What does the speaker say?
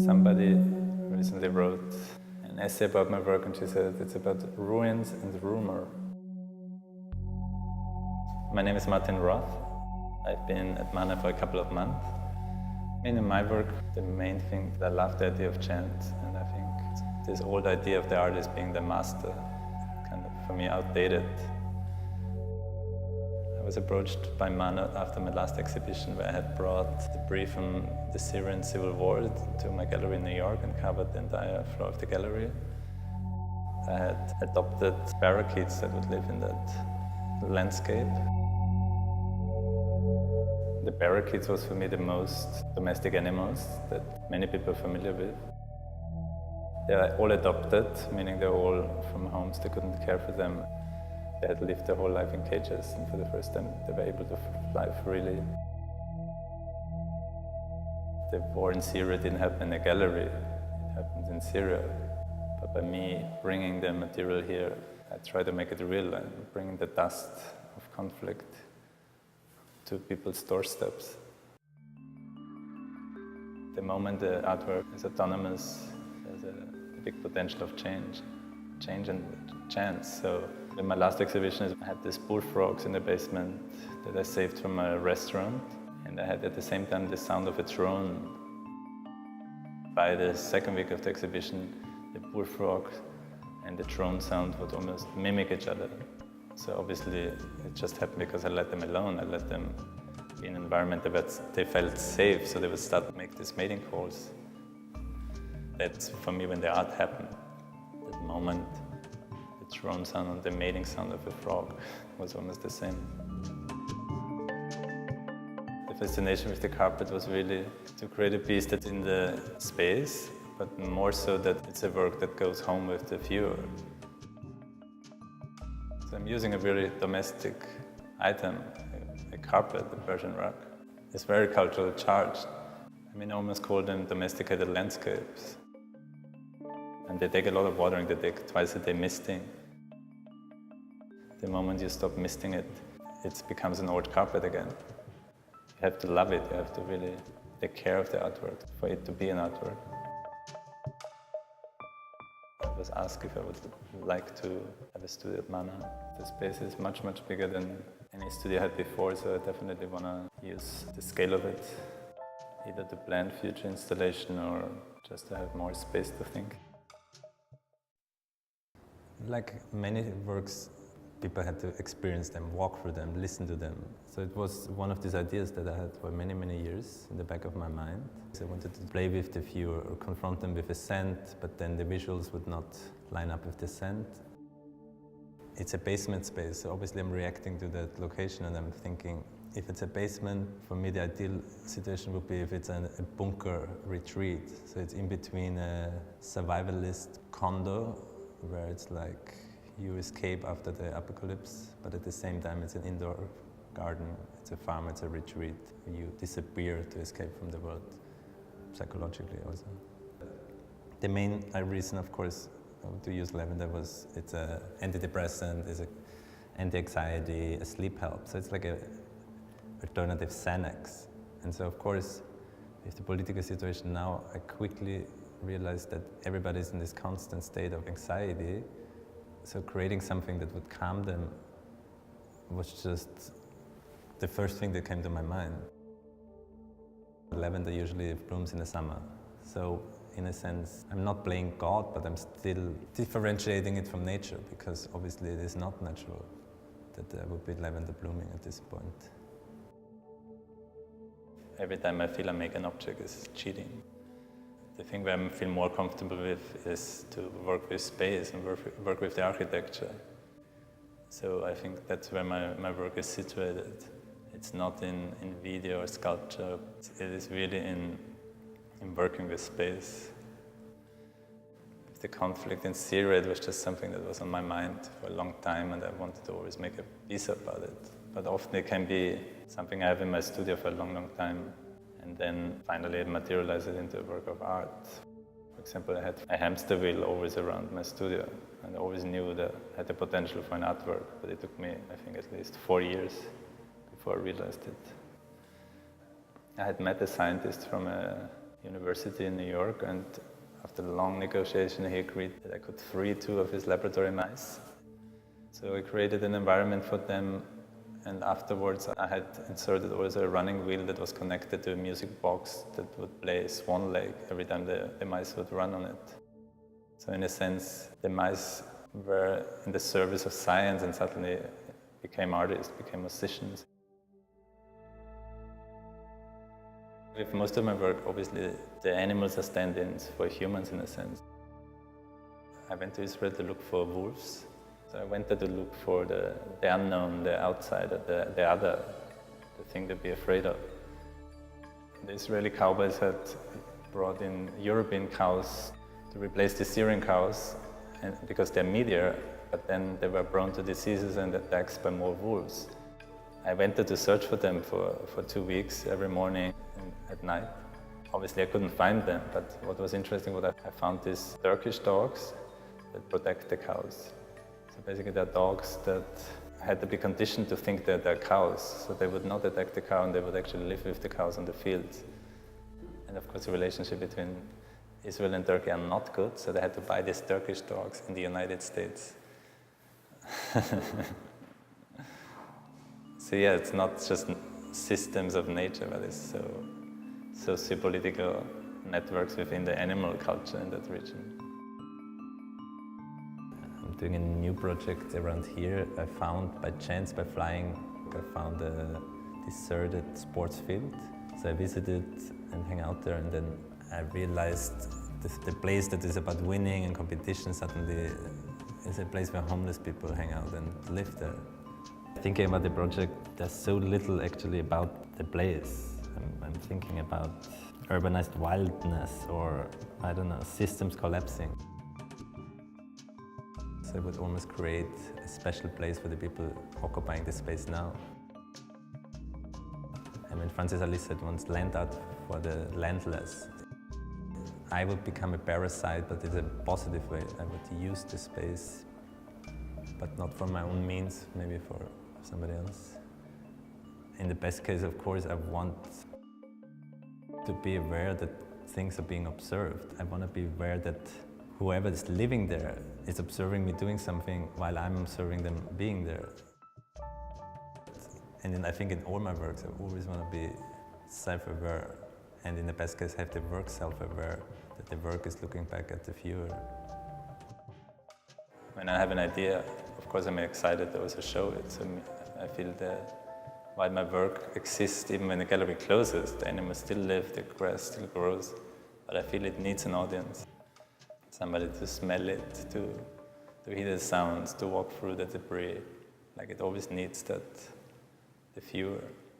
Somebody recently wrote an essay about my work and she said it's about ruins and rumor. My name is Martin Roth. I've been at Mana for a couple of months. In my work, the main thing, I love the idea of chance, and I think this old idea of the artist being the master, kind of, for me, outdated. I was approached by Mana after my last exhibition where I had brought debris from the Syrian civil war to my gallery in New York and covered the entire floor of the gallery. I had adopted parakeets that would live in that landscape. The parakeets was for me the most domestic animals that many people are familiar with. They are all adopted, meaning they're all from homes they couldn't care for them. They had lived their whole life in cages, and for the first time they were able to fly freely. The war in Syria didn't happen in a gallery, it happened in Syria. But by me bringing the material here, I try to make it real and bringing the dust of conflict to people's doorsteps. The moment the artwork is autonomous, there's a big potential of change and chance. So in my last exhibition, I had these bullfrogs in the basement that I saved from a restaurant, and I had at the same time the sound of a drone. By the second week of the exhibition, the bullfrog and the drone sound would almost mimic each other. So obviously it just happened because I let them alone. I let them be in an environment that they felt safe, so they would start to make these mating calls. That's for me when the art happened. That moment, the drone sound and the mating sound of a frog was almost the same. The fascination with the carpet was really to create a piece that's in the space, but more so that it's a work that goes home with the viewer. So I'm using a very domestic item, a carpet, a Persian rug. It's very culturally charged. I mean, I almost call them domesticated landscapes. And they take a lot of watering, they take twice a day misting. The moment you stop misting it, it becomes an old carpet again. You have to love it, you have to really take care of the artwork for it to be an artwork. I was asked if I would like to have a studio at Mana. The space is much, much bigger than any studio I had before, so I definitely want to use the scale of it, either to plan future installation or just to have more space to think. Like many works, people had to experience them, walk through them, listen to them. So it was one of these ideas that I had for many, many years in the back of my mind. So I wanted to play with the viewer or confront them with a scent, but then the visuals would not line up with the scent. It's a basement space, so obviously I'm reacting to that location and I'm thinking, if it's a basement, for me the ideal situation would be if it's a bunker retreat. So it's in between a survivalist condo, where it's like you escape after the apocalypse, but at the same time it's an indoor garden, it's a farm, it's a retreat. You disappear to escape from the world, psychologically also. The main reason, of course, to use lavender was it's an antidepressant, it's an anti-anxiety, a sleep help. So it's like an alternative Xanax. And so, of course, with the political situation now, I quickly realized that everybody's in this constant state of anxiety. So creating something that would calm them was just the first thing that came to my mind. Lavender usually blooms in the summer. So in a sense, I'm not playing God, but I'm still differentiating it from nature, because obviously it is not natural that there would be lavender blooming at this point. Every time I feel I make an object is cheating. The thing where I feel more comfortable with is to work with space and work with the architecture. So I think that's where my work is situated. It's not in video or sculpture. It is really in working with space. The conflict in Syria, it was just something that was on my mind for a long time, and I wanted to always make a piece about it. But often it can be something I have in my studio for a long, long time, and then finally it materializes into a work of art. For example, I had a hamster wheel always around my studio, and I always knew that I had the potential for an artwork, but it took me, I think, at least 4 years before I realized it. I had met a scientist from a university in New York, and after a long negotiation he agreed that I could free 2 of his laboratory mice. So I created an environment for them, and afterwards I had inserted also a running wheel that was connected to a music box that would play Swan Lake every time the mice would run on it. So in a sense, the mice were in the service of science and suddenly became artists, became musicians. With most of my work, obviously, the animals are stand-ins for humans in a sense. I went to Israel to look for wolves. So I went there to look for the unknown, the outsider, the other, the thing to be afraid of. The Israeli cowboys had brought in European cows to replace the Syrian cows, and because they're meatier, but then they were prone to diseases and attacks by more wolves. I went there to search for them for 2 weeks, every morning and at night. Obviously I couldn't find them, but what was interesting was that I found these Turkish dogs that protect the cows. So basically they're dogs that had to be conditioned to think that they're cows, so they would not attack the cow and they would actually live with the cows on the fields. And of course the relationship between Israel and Turkey are not good, so they had to buy these Turkish dogs in the United States. So yeah, it's not just systems of nature, but it's socio-political networks within the animal culture in that region. I'm doing a new project around here. I found, by chance, by flying, I found a deserted sports field. So I visited and hang out there, and then I realized the place that is about winning and competition suddenly is a place where homeless people hang out and live there. Thinking about the project, there's so little actually about the place. I'm thinking about urbanized wildness or, I don't know, systems collapsing. So I would almost create a special place for the people occupying the space now. I mean, Francis Alice said once, land out for the landless. I would become a parasite, but in a positive way. I would use the space, but not for my own means, maybe for somebody else. In the best case, of course, I want to be aware that things are being observed. I want to be aware that whoever is living there is observing me doing something while I'm observing them being there. And I think in all my works, I always want to be self-aware, and in the best case, have the work self-aware, that the work is looking back at the viewer. When I have an idea, of course I'm excited to also show it. So I feel that while my work exists, even when the gallery closes, the animals still live, the grass still grows, but I feel it needs an audience. Somebody to smell it, to hear the sounds, to walk through the debris. Like it always needs that, the viewer.